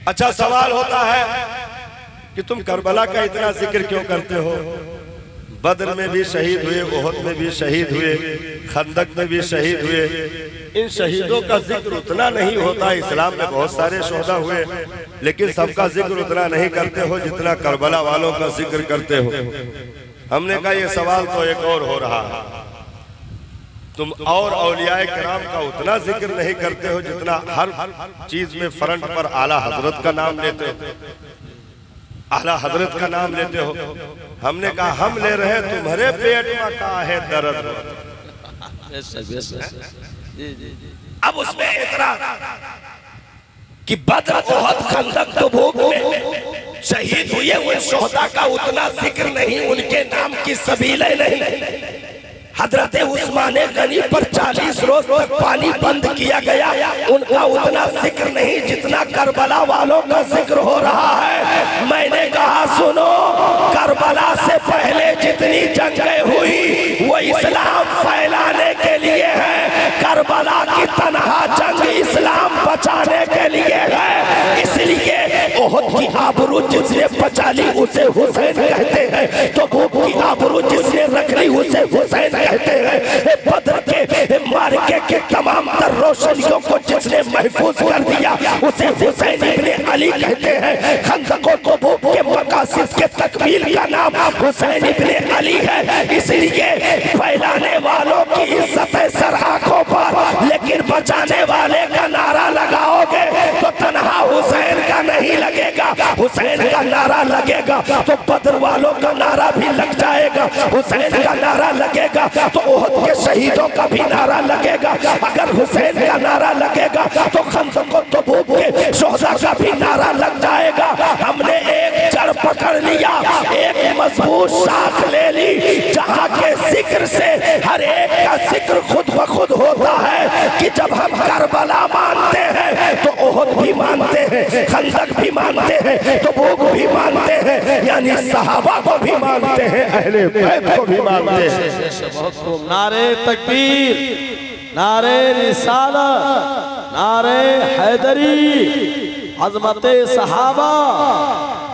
अच्छा सवाल होता है कि तुम करबला का इतना जिक्र क्यों करते हो? बद्र में भी शहीद हुए, ओहद में भी शहीद हुए, खंदक में भी शहीद हुए। इन शहीदों का जिक्र उतना नहीं होता। इस्लाम में बहुत सारे शोहदा हुए, लेकिन सबका जिक्र उतना नहीं करते हो जितना करबला वालों का जिक्र करते हो। हमने कहा ये सवाल तो एक और हो रहा है, तुम और औलियाए किराम का उतना जिक्र नहीं करते हो जितना हर चीज में फ्रंट पर आला हजरत का नाम लेते हो, आला हजरत का नाम लेते हो। हमने कहा हम ले रहे तुम्हारे पेट में का है दर्द। अब उसमें इतना कि बद्र, ओहद, खंदक, तबूक में शहीद हुए उन शोहदा का उतना जिक्र नहीं, उनके नाम की सबीलें नहीं। हजरत उस्मान गनी पर 40 रोज तक पानी बंद किया गया, उनका उतना जिक्र नहीं जितना करबला वालों का जिक्र हो रहा है। मैंने कहा सुनो, करबला से पहले जितनी जंगें हुई वो इस्लाम फैलाने के लिए है। करबला की तनहा जंग इस्लाम बचाने के लिए है। इसलिए ओहद की आबरू जिसने बचा ली उसे हुसैन कहते हैं, तो तबूक की आबरू जिसने रख ली उसे हुसैन कहते हैं। बद्र के मार्के के तमाम तर रोशनियों को जिसने महफूज कर दिया उसे हुसैन इब्ने अली कहते हैं। खंदक और तबूक के मकासिद के तकमील का नाम हुसैन इब्ने अली है। इसलिए फैलाने वालों की इज्जत है सर आंखों पर, लेकिन बचाने वाले का नारा लगाओगे तो तन्हा हुसैन का नहीं लगेगा, हुसैन का नारा लगेगा तो बद्र वालों का नारा भी लग जाएगा। हुसैन का नारा लगेगा तो ओहद के शहीदों का भी नारा लगेगा। अगर हुसैन का नारा लगेगा तो खंदक और तबूक के शोहदा का भी नारा लग जाएगा। हमने एक जड़ पकड़ लिया, एक मजबूत शाख ले ली, जहाँ के जिक्र से हर एक का जिक्र खुद ब खुद होता है कि जब हम करबला मानते हैं तो ओहद भी मानते हैं, खंदक भी मानते हैं, तबूक भी मानते हैं, यानी सहाबा को भी मानते हैं, अहले बैत को भी मानते हैं। बहुत खूब। नारे तकबीर, नारे रिसालत, नारे हैदरी, अज़मत सहाबा,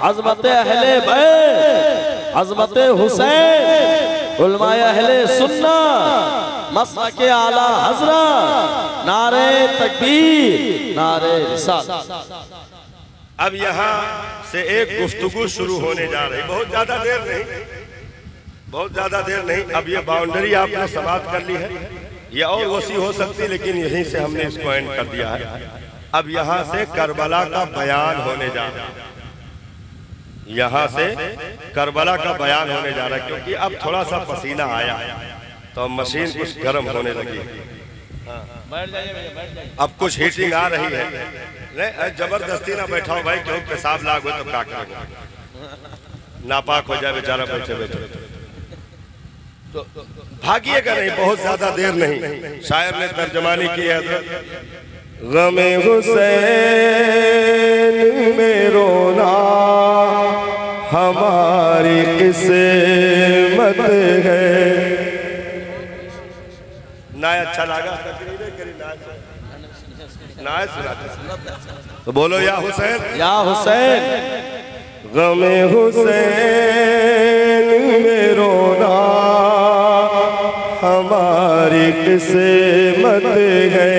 अज़मत अहले बैत, अज़मत हुसैन, उलमाए अहले सुन्नत, मसलके आला हज़रत, नारे तकबीर, नारे रिसालत। अब यहाँ से एक गुफ्तगू शुरू होने जा रही, बहुत ज्यादा देर नहीं, बहुत ज्यादा देर नहीं। अब ये बाउंड्री आपने समाप्त कर ली है, ये और वसी हो सकती, लेकिन यहीं से हमने इसको एंड कर दिया है। अब यहाँ से करबला का बयान होने जा रहा है, यहाँ से करबला का बयान होने जा रहा है, क्योंकि अब थोड़ा सा पसीना आया तो मशीन कुछ गर्म होने लगी। अब कुछ हीटिंग आ रही है। नहीं जबरदस्ती ना बैठाओ भाई, क्यों पेशाब लाग हो तो क्या करोगे, नापाक हो जाए बेचारा बैठे बैठे। तो भागिएगा नहीं, बहुत ज्यादा देर नहीं। शायर ने तर्जमानी की है, गमे हुसैन में रोना हमारी किस्मत है। ना अच्छा लगा ना सुना तो बोलो या हुसैन, या हुसैन। गमे हुसैन में रोना हमारी किस्मत है।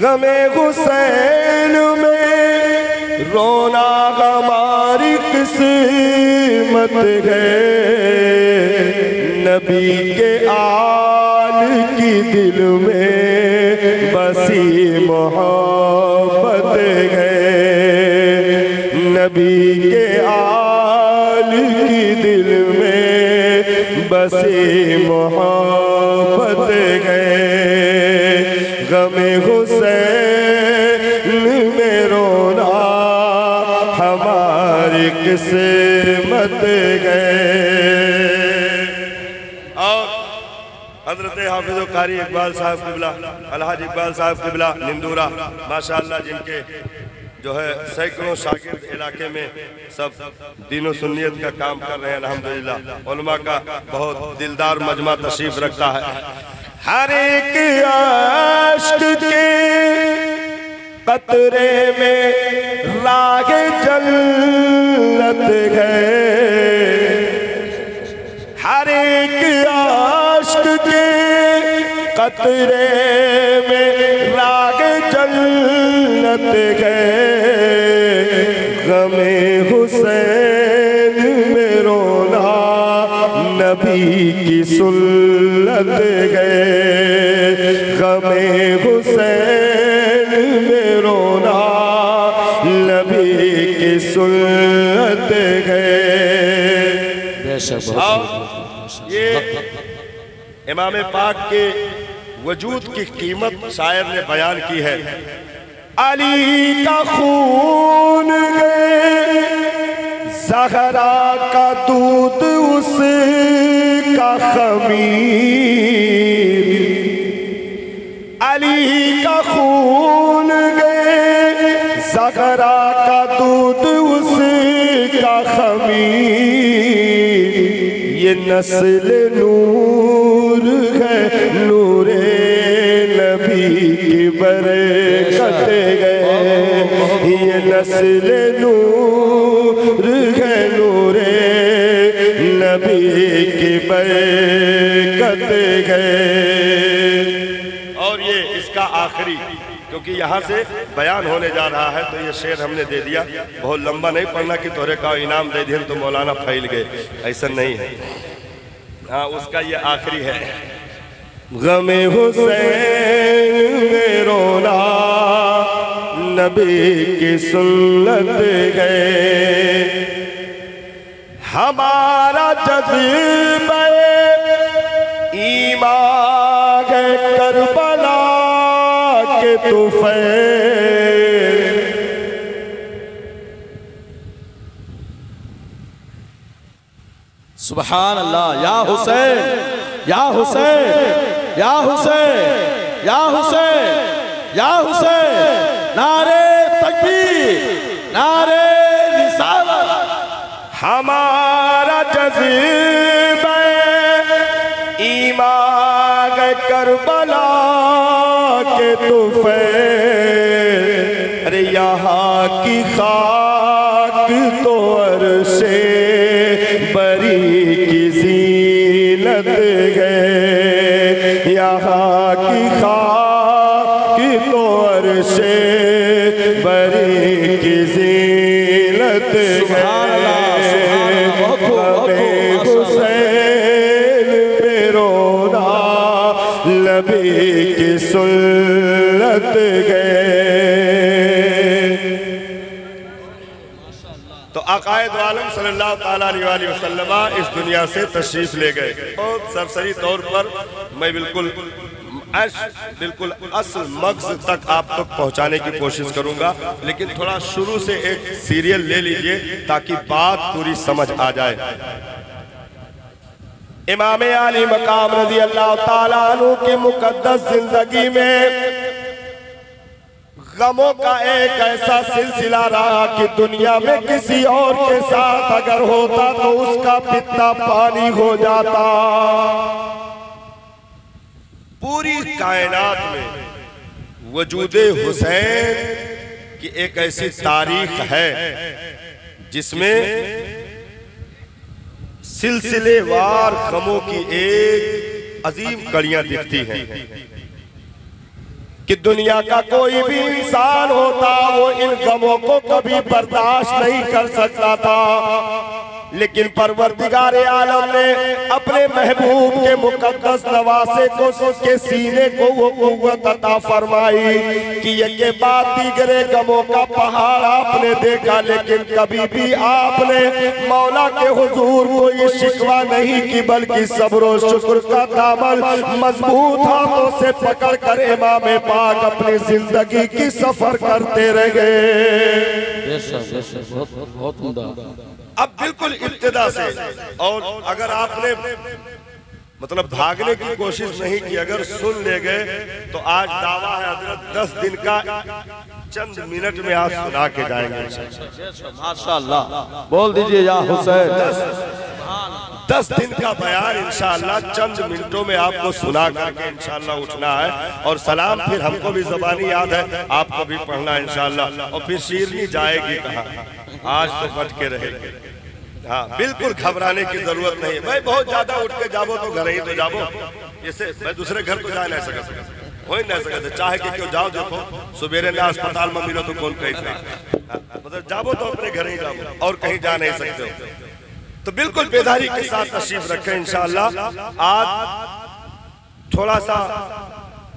गमे हुसैन में रोना हमारी किस्मत है। नबी के आल की दिल में बसी मोहब्बत है। नबी के आल की दिल में बसी मोहब्बत है। गमे हुसैन में रोना हमारी किस्मत है। हज़रत हाफिज़ कारी इकबाल साहब क़िबला, अलहाज इकबाल साहब क़िबला निंदूरा, माशाअल्लाह, जिनके जो है सैकड़ों शागिर्द इलाके में सब दीन और सुन्नियत का काम कर रहे हैं अल्हम्दुलिल्लाह। उलमा का बहुत दिलदार मजमा तशरीफ रखता है। हर एक आशिक़ के कतरे में रागे जन्नत है, हर एक आशिक के कतरे में रागे जन्नत है। गमे हुसैन में रोना नबी की सुन्नत है। गमे हुसैन में रोना नबी की सुन्नत है। ये इमाम पाक के वजूद की कीमत शायर ने बयान की है। अली का खून है, ज़हरा का दूध उसका खमीर। अली का खून है, ज़हरा का दूध उसका खमीर। ये नस्ल नूर है, नूरे नबी की बरकत है। ये नस्ल नूर है, नूरे नबी की बरकत है। और ये इसका आखिरी, क्योंकि यहाँ से बयान होने जा रहा है तो ये शेर हमने दे दिया। बहुत लंबा नहीं पढ़ना कि तोरे का इनाम दे दिए तो मौलाना फैल गए, ऐसा नहीं है। हाँ, उसका ये आखिरी है। गमे हुसैन में रोना नबी की सुन्नत है। हमारा जज़्बा ईमान है करबला के तुफैल। सुभान अल्लाह। या हुसैन, या हुसैन, या हुसैन, या हुसैन, या हुसैन। नारे तकबीर, नारे रिसालत। हमारा जज़्बा ईमान करबला के तुफैल। अरे यहाँ की खाक तो अर्शे बरी की ज़ीनत है। यहाँ की खाक तो अर्शे बरी की ज़ीनत है। हुसैन पे रोना नबी की सुन्नत है। तो आकाए दो आलम सल्लल्लाहु ताला अलैहि वसल्लम इस दुनिया से तशरीफ ले गए। और सरसरी तौर पर मैं बिल्कुल असल मकसद तक आप तक पहुंचाने की कोशिश करूंगा, लेकिन थोड़ा शुरू से एक सीरियल ले लीजिए ताकि बात पूरी समझ आ जाए। इमाम अली मकाम रज़ी अल्लाह ताला अन्हु की मुकद्दस जिंदगी में गमों का एक ऐसा सिलसिला रहा कि दुनिया में किसी और के साथ अगर होता तो उसका पिता पानी हो जाता। पूरी कायनात में वजूदे हुसैन की एक ऐसी तारीख है जिसमें सिलसिलेवार गमों की एक अजीम कड़ियां दिखती हैं कि दुनिया का कोई भी इंसान होता वो इन गमों को कभी बर्दाश्त नहीं कर सकता था। लेकिन परवरदिगार आलम ने अपने महबूब के मुकद्दस नवासे को उसके सीने को वो कुव्वत अता फरमाई कि ये बाद दीगरे गमों का पहाड़ आपने देखा, लेकिन कभी भी आपने मौला के हुजूर कोई शिकवा नहीं की, बल्कि सब्र और शुक्र का दामन मजबूत हाथों से पकड़ कर इमाम पाक अपनी जिंदगी की सफर करते रह गए। बहुत अब बिल्कुल इब्तिदा से, और अगर आपने मतलब भागने की कोशिश नहीं की, अगर सुन ले गए तो आज दावा है हजरत 10 दिन का चंद मिनट में आप सुना के जाएंगे। माशाअल्लाह। बोल दीजिए या हुसैन। 10 दिन का बयान इंशाअल्लाह चंद मिनटों में आपको सुना करके इंशाअल्लाह उठना है। और सलाम फिर हमको भी ज़बानी याद है, आपको भी पढ़ना इंशाअल्लाह। और फिर शीरनी जाएगी कहाँ, आज तो बच के रहेगी। हाँ, बिल्कुल घबराने की जरूरत नहीं है भाई। बहुत ज्यादा उठ के जाबो तो घर ही तो जाबो, जैसे मैं दूसरे घर को जा नहीं सकता, हो ही नहीं सकते। चाहे कि क्यों जाओ, देखो सुबेरे ना अस्पताल में मिलो तो कौन कहीं मतलब जाबो तो अपने घर ही जाओ, और कहीं जा नहीं सकते हो। तो बिल्कुल बेदारी के साथ तशरीफ रखें इंशाअल्लाह। आज थोड़ा सा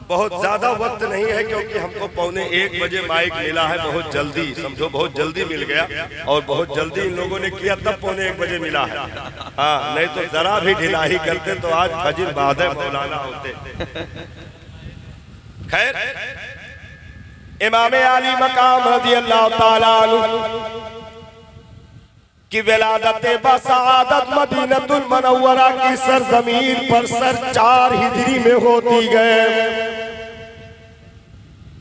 बहुत ज्यादा वक्त नहीं है, क्योंकि हमको 12:45 बजे माइक मिला है। बहुत जल्दी, समझो बहुत जल्दी मिल गया, और बहुत जल्दी इन लोगों ने किया तब 12:45 बजे मिला है। हाँ, नहीं तो जरा भी ढिलाई करते तो आज फजर बाद मौलाना होते। खैर, इमाम आली मकाम रज़ियल्लाहु ताला अन्हु की विलादत बसादत मदीनतुल मुनव्वरा की सरजमीन पर सर 4 हिजरी में होती गए।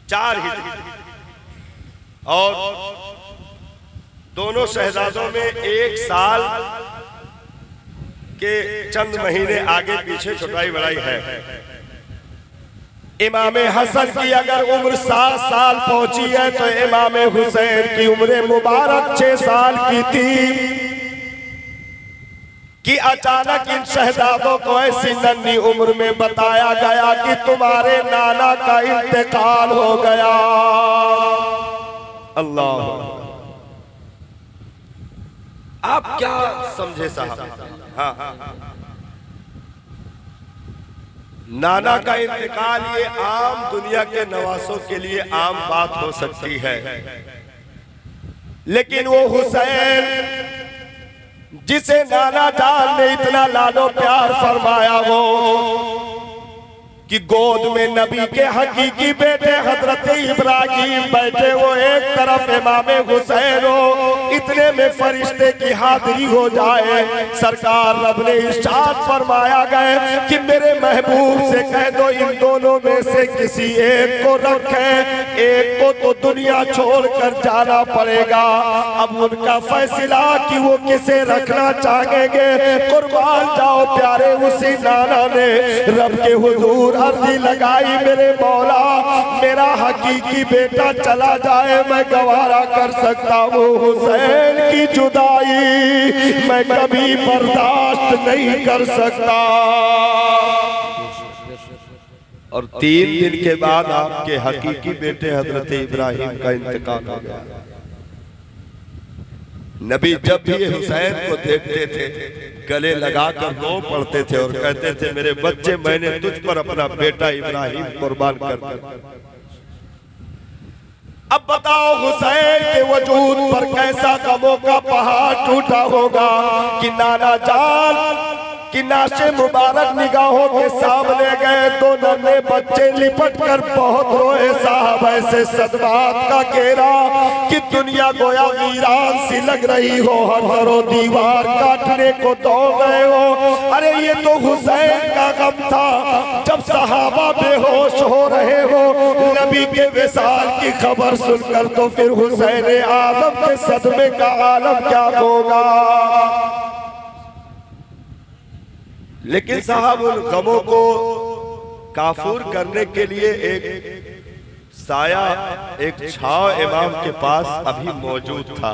4 हिजरी, और दोनों शहजादों में 1 साल के चंद महीने आगे पीछे छोटाई बड़ाई है। इमाम हसन की अगर उम्र 7 साल पहुंची है तो इमाम हुसैन की उम्र मुबारक 6 साल की थी कि अचानक इन शहजादों को ऐसी नन्ही उम्र में बताया गया कि तुम्हारे नाना का इंतकाल हो गया। अल्लाह, आप क्या समझे साहब? हाँ, नाना का इंतकाल ये आम दुनिया के नवासों के लिए आम बात हो सकती है, लेकिन वो हुसैन जिसे नाना जान ने इतना लाडो प्यार फरमाया हो कि गोद में नबी के हकीकी बेटे हजरत इब्राहिम बैठे, वो एक तरफ इमाम हुसैन हो, इतने में फरिश्ते की हाजिरी हो जाए। सरकार रब ने इरशाद फरमाया गए कि मेरे महबूब से कह दो इन दोनों में से किसी एक को रखें, एक को तो दुनिया छोड़कर जाना पड़ेगा। अब उनका फैसला कि वो किसे रखना चाहेंगे, कुर्बान जाओ प्यारे। उसी नाना ने रब के हुजूर अर्जी लगाई, मेरे मौला मेरा हकीकी बेटा चला जाए, मैं गवारा कर सकता हूँ हुसैन की जुदाई मैं कभी बर्दाश्त नहीं कर सकता। और 3 दिन के बाद आपके हकीकी बेटे हजरत इब्राहिम का इंतकाल हो गया। नबी जब भी हुसैन को देखते थे गले लगाकर रो पड़ते थे और कहते थे मेरे बच्चे, मैंने तुझ पर अपना बेटा इब्राहिम कुर्बान कर दिया। अब बताओ हुसैन के वजूद पर कैसा गमों का पहाड़ टूटा होगा कि नाना जान कि नाशे मुबारक निगाहों के सामने गए। 2 नन्हे बच्चे लिपट कर बहुत रोए साहब, ऐसे सदमात का घेरा कि दुनिया गोया वीरान सी लग रही हो, हर दीवार काटने को दौड़ गए हो। अरे ये तो हुसैन का गम था जब सहाबा बेहोश हो रहे हो। नबी के विसाल की खबर सुनकर तो फिर हुसैन आजम के सदमे का आलम क्या होगा। लेकिन साहब उन गमों को काफूर करने के लिए एक साया, एक छाव इमाम के पास अभी मौजूद था।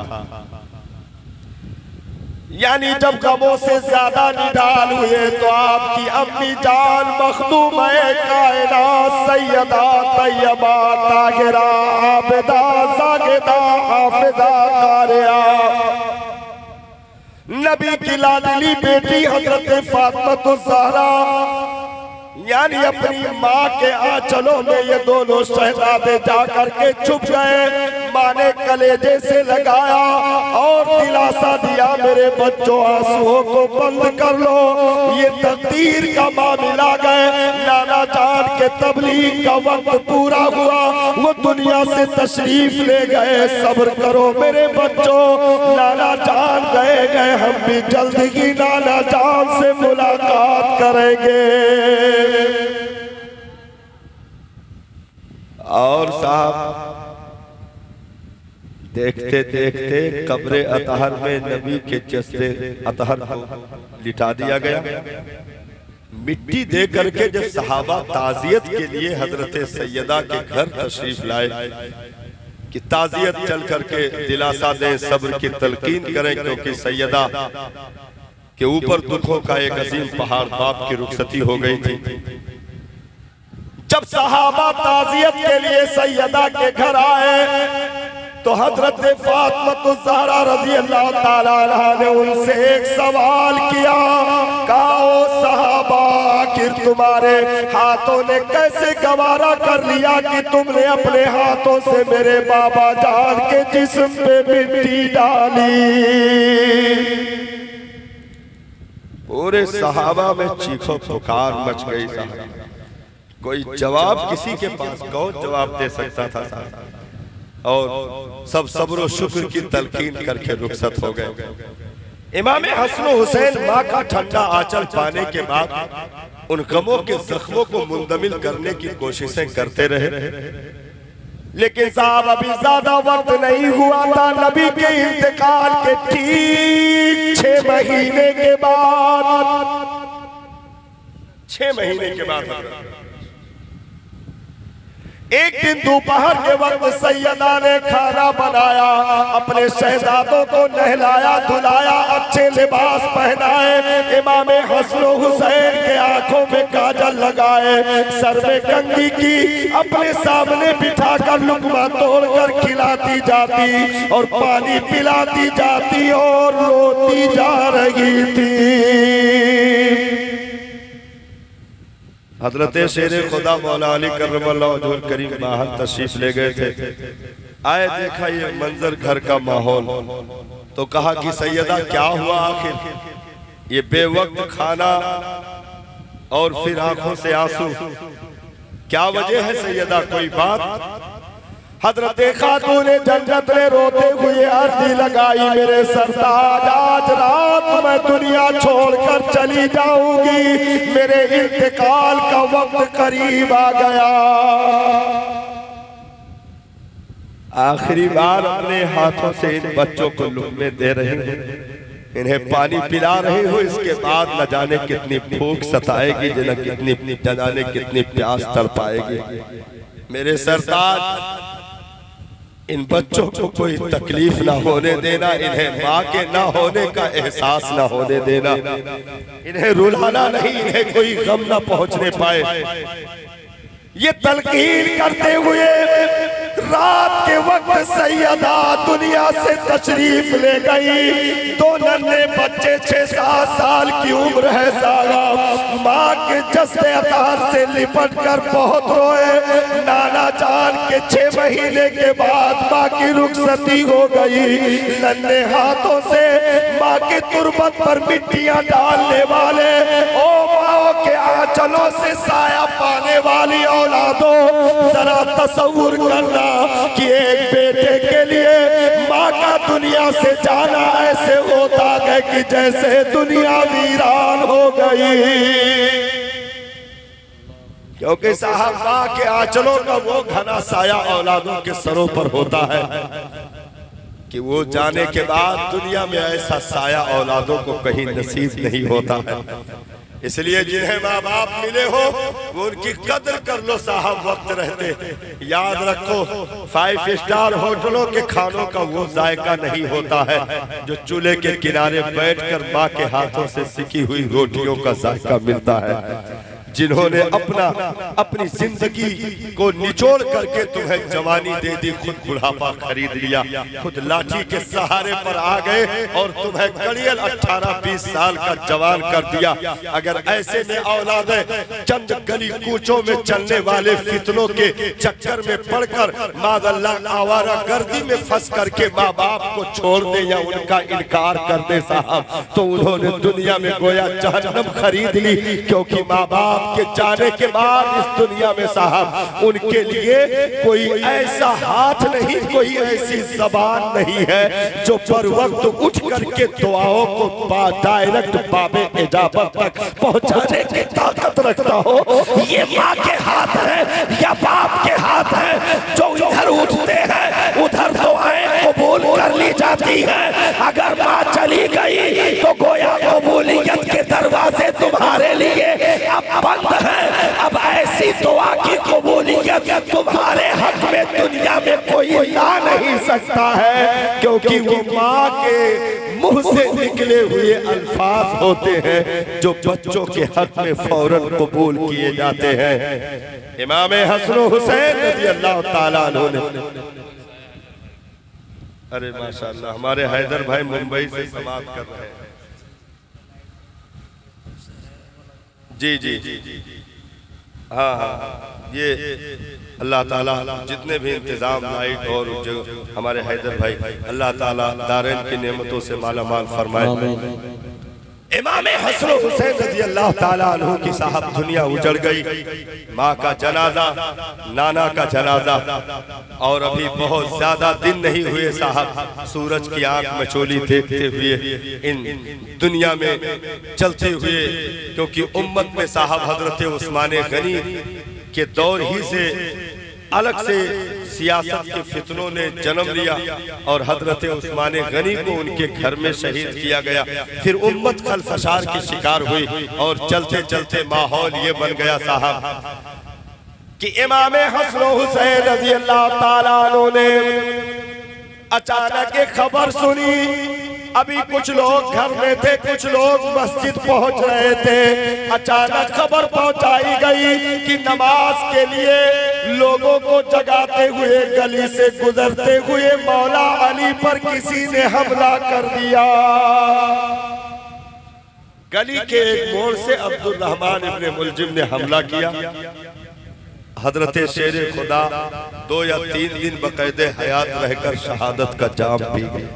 यानी जब गमों से ज्यादा निडाल हुए तो आपकी अम्मी जान मखदूम कायनात सैयदा तैयबा ताहिरा आबिदा सागिदा हाफिजा कारिया नबी की लाडली बेटी हजरत फातिमा ज़हरा यानी अपनी माँ के आंचलों में ये दोनों शहजादे जाकर के छुप गए। माँ ने कलेजे से लगाया और दिलासा दिया, मेरे बच्चों आंसुओं को बंद कर लो, ये तकदीर का मामला गए। नाना जान के तबलीग का वक्त पूरा हुआ, वो दुनिया से तशरीफ ले गए। सब्र करो मेरे बच्चों, नाना जान गए, हम भी जल्द ही नाना जान से मुलाकात करेंगे। और साहब देखते देखते कब्र अतहर में नबी के जस्ते अतहर को लिटा दिया गया। मिट्टी दे करके जब सहाबा ताजियत के लिए हजरत सैयदा के घर तशरीफ लाए कि ताजियत चल करके दिलासा दें, सब्र की तलकीन करें, क्योंकि सैयदा के ऊपर दुखों का एक अजीम पहाड़ बाप की रुखसती हो गई थी। जब सहाबा ताजियत के लिए सैयदा के घर आए तो हजरत फातिमा ज़हरा रज़ी अल्लाह ताला अन्हा ने उनसे एक सवाल किया, कहो सहाबा आखिर तुम्हारे हाथों ने कैसे गवारा कर लिया कि तुमने अपने हाथों से मेरे बाबा जान के जिस्म पे मिट्टी डाली। पूरे सहाबा में चीखो पुकार मच गई। कोई जवाब किसी के पास कौन जवाब दे सकता था साहब? और सब सब्र शुक्र की तलकीन करके रुखसत हो गए। इमाम हसन हुसैन माँ का ठंडा आंचल पाने के बाद उन गमों के जख्मों को मुंदमिल करने की कोशिशें करते रहे, लेकिन साहब अभी ज्यादा वक्त नहीं हुआ था। नबी के इंतकाल के ठीक 6 महीने के बाद 6 महीने के बाद एक दिन दोपहर के वक्त सैयदा ने खाना बनाया, अपने शहजादों को नहलाया धुलाया, अच्छे लिबास पहनाए, इमाम हसन हुसैन के आंखों में काजल लगाए, सर में कंघी की, अपने सामने बिठाकर लुकमा तोड़कर खिलाती जाती और पानी पिलाती जाती और रोती जा रही थी। हजरत शेर खुदा मौला अली करमल्लाहु वजहुल करीम बाहर तशरीफ ले गए थे। आए देखा ये मंजर घर का माहौल, तो कहा कि सैयदा क्या हुआ आखिर, ये बेवक्त खाना और फिर आंखों से आंसू, क्या वजह है सैयदा, कोई बात? हजरत खातून जन्नत ने रोते हुए अर्जी लगाई, मेरे सरताज आज रात मैं दुनिया छोड़कर चली जाऊंगी, मेरे इंतकाल का वक्त करीब आ गया। आखिरी बार अपने हाथों से इन बच्चों को लुक़मे दे रहे हो, इन्हें पानी पिला रहे हो, इसके बाद न जाने कितनी भूख सताएगी, न जाने कितनी प्यास तड़पाएगी। मेरे सरताज इन बच्चों को कोई तकलीफ ना होने देना, इन्हें माँ के ना होने का एहसास ना होने देना, इन्हें रुलाना नहीं, इन्हें कोई गम ना पहुंचने पाए। ये तलकीन करते हुए रात के वक्त सैयदा दुनिया से तशरीफ ले गई। 2 नन्हे बच्चे 6-7 साल की उम्र है सारा, माँ के जस्ते अतार से लिपट कर बहुत रोए। नाना जान के 6 महीने के बाद माँ की रुखसती हो गई। नन्हे हाथों से माँ के तुरबत पर मिट्टियां डालने वाले, ओ माँ के आंचलों से साया पाने वाली औलादों, जरा तसव्वुर करना कि एक बेटे के लिए माँ का दुनिया से जाना ऐसे होता है कि जैसे दुनिया वीरान हो गई। क्योंकि साहब माँ के आंचलों का वो घना साया औलादों के सरों पर होता है कि वो जाने के बाद दुनिया में ऐसा साया औलादों को कहीं नसीब नहीं होता है। इसलिए जिन्हें माँ बाप मिले हो वो उनकी कदर कर लो साहब, वक्त रहते। याद रखो 5 स्टार होटलों के खानों का वो जायका नहीं होता है जो चूल्हे के किनारे बैठकर माँ के हाथों से सिकी हुई रोटियों का जायका मिलता है। जिन्होंने अपनी जिंदगी को निचोड़ करके तुम्हें जवानी दे दी, खुद बुढ़ापा खरीद लिया, खुद लाठी के सहारे पर आ गए और तुम्हें कड़ियल 18-20 साल का जवान कर दिया। अगर ऐसे में औलादें चंद गली कूचों में चलने वाले फितनों के चक्कर में पड़कर माज़अल्लाह आवारा गर्दी में फंस करके माँ बाप को छोड़ दे या उनका इनकार कर दे साहब, तो उन्होंने दुनिया में गोया जहन्नम खरीद ली। क्योंकि माँ बाप के जाने के बाद इस दुनिया में साहब उनके लिए कोई ऐसा हाथ नहीं, कोई ऐसी जबान नहीं है जो पर वक्त उठ करके दुआओं को डायरेक्ट बाबे इजाबत तक पहुंचाने की ताकत रखता हो। ये माँ के हाथ है या बाप के हाथ है जो इधर उठते हैं उधर दुआएं कबूल जाती है। अगर माँ चली गई तो गोया कबूलियत के दरवाजे तुम्हारे लिए अब बंद हैं। अब ऐसी दुआ की कबूलियत तुम्हारे हक में दुनिया में कोई ला नहीं सकता है, क्योंकि वो माँ के मुंह से निकले हुए अल्फाज होते हैं जो बच्चों के हक में फौरन कबूल किए जाते हैं। इमाम हसन हुसैन रज़ी अल्लाह ताला अन्हु ने, अरे माशाअल्लाह हमारे हैदर भाई मुंबई से समाप्त कर रहे हैं। जी जी हाँ हाँ, ये अल्लाह ताला जितने भी इंतजाम लाइट और जो हमारे हैदर भाई, अल्लाह ताला दारैन की नेमतों से माला माल फरमाए। इमाम हसन हुसैन रज़ी अल्लाह ताला अन्हु की साहब दुनिया उजड़ गई। माँ का जनाजा, नाना का जनाजा, और अभी बहुत ज्यादा दिन नहीं हुए साहब सूरज की आंख मचोली देखते हुए इन दुनिया में चलते हुए, क्योंकि उम्मत में साहब हजरत उस्मान गनी के दौर ही से अलग से सियासत के फितनों ने जन्म लिया और हजरत उस्मान गनी को उनके घर में शहीद किया गया। फिर उम्मत खलफशार की शिकार हुई और चलते चलते माहौल ये बन गया साहब कि इमाम हसन हुसैन रज़ी अल्लाह ताला अन्हु ने अचानक एक खबर सुनी। अभी कुछ लोग घर में थे, कुछ लोग मस्जिद पहुंच रहे थे। अचानक खबर पहुंचाई गई कि नमाज के लिए लोगों को जगाते हुए गली से गुजरते हुए मौला अली पर किसी ने हमला कर दिया। गली के एक मोड़ से अब्दुल रहमान इब्ने मुलजिम ने हमला किया। हजरत शेर खुदा 2 या 3 दिन बकायदे हयात रहकर शहादत का जाम पी गई।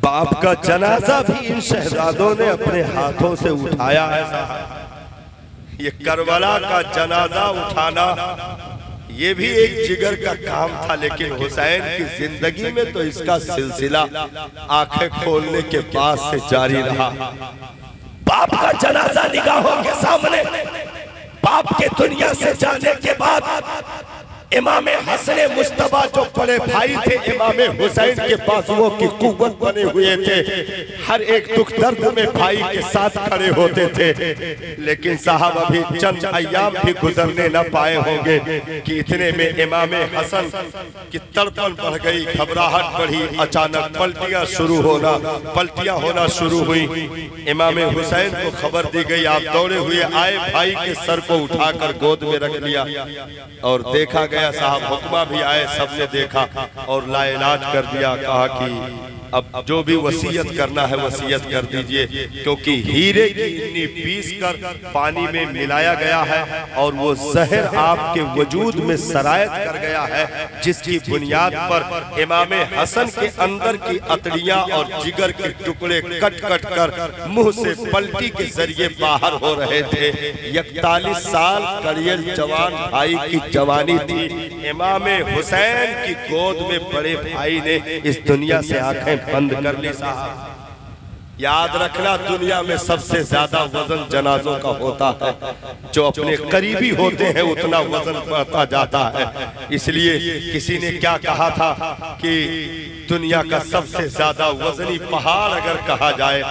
बाप का जनाजा भी इन शहजादों ने अपने हाथों से उठाया है साहब। ये करबला का जनाजा उठाना ये भी एक जिगर का काम था, लेकिन हुसैन की जिंदगी में तो इसका सिलसिला आंखें खोलने के बाद से जारी रहा। बाप का जनाजा निगाहों के सामने, बाप के दुनिया से जाने के बाद इमाम हसन मुस्तफा जो बड़े भाई थे इमाम हुसैन के बाजुओं की कुव्वत बने हुए थे। हर एक दुख दर्द में भाई के साथ खड़े होते थे। लेकिन साहब अभी चंद अय्याम भी गुजरने न पाए होंगे कि इतने में इमाम हसन की तड़पन बढ़ गई, घबराहट बढ़ी। अचानक पलटियां होना शुरू हुई। इमाम हुसैन को खबर दी गई। आप दौड़े हुए आए, भाई के सर को उठाकर गोद में रख लिया और देखा गया साहब, हुक्मा भी आए, सबने देखा और लाइलाज कर दिया। कहा कि अब जो भी वसीयत करना है वसीयत कर दीजिए, क्योंकि हीरे की इन्नी पीस कर पानी में मिलाया गया है और वो जहर आपके वजूद में सरायत कर गया है, जिसकी बुनियाद पर इमाम हसन के अंदर की अतड़ियां और जिगर के टुकड़े कट कट कर मुंह से पलटी के जरिए बाहर हो रहे थे। 41 साल कड़ियल जवान भाई की जवानी थी। इमाम हुसैन की गोद में बड़े भाई ने इस दुनिया से आंखें बंद कर ली साहब। याद रखना, दुनिया में सबसे ज्यादा वजन जनाजों का होता है। जो अपने करीबी होते हैं उतना वजन बढ़ता जाता है। इसलिए किसी ने क्या कहा था कि दुनिया का सबसे ज्यादा वजनी पहाड़ अगर कहा जाए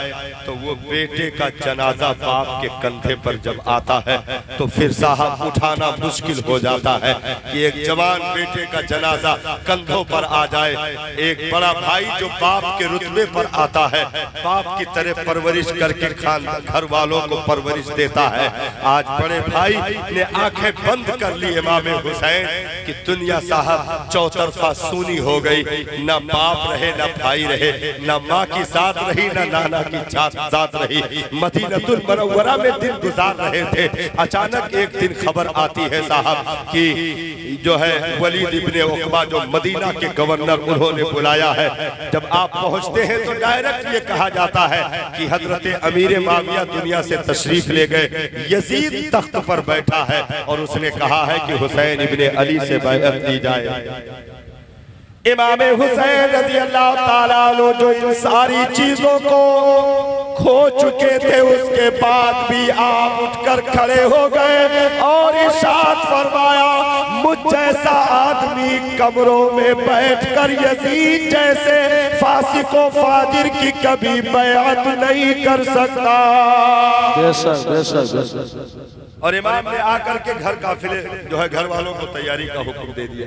तो वो बेटे का जनाजा बाप के कंधे पर जब आता है तो फिर साहब उठाना मुश्किल हो जाता है कि एक जवान बेटे का जनाजा कंधों पर आ जाए। एक बड़ा भाई जो बाप के रुतबे पर आता है, बाप की तरह परवरिश करके घर वालों को परवरिश देता है। आज बड़े भाई ने आंखें बंद कर ली इमाम हुसैन की दुनिया साहब चौतरफा सूनी हो गई। न बाप रहे, न भाई रहे, न माँ की साथ रही, न नाना की साथ रही। मदीनतुल मुनव्वरा में दिन गुजार रहे थे। अचानक एक दिन खबर आती है साहब कि जो है वलीद इब्ने उक़बा जो मदीना के गवर्नर, उन्होंने बुलाया है। जब आप पहुंचते हैं तो डायरेक्ट ये कहा जाता है कि हजरत अमीर माविया दुनिया से तशरीफ ले गए। यजीद तख्त पर बैठा है और उसने कहा है कि हुसैन इब्ने अली से बैअत दी जाए। इमाम हुसैन रज़ी अल्लाह ताला अन्हु जो इन सारी चीजों को खो चुके थे, उसके बाद भी आप उठकर खड़े हो गए और इरशाद फरमाया, मुझ जैसा आदमी कब्रों में बैठकर यजीद जैसे फासिको फाजिर की कभी बैअत नहीं कर सकता। बेशक बेशक बेशक। और इमाम ने आकर के घर काफिले जो है घर वालों को तैयारी का हुक्म दे दिया।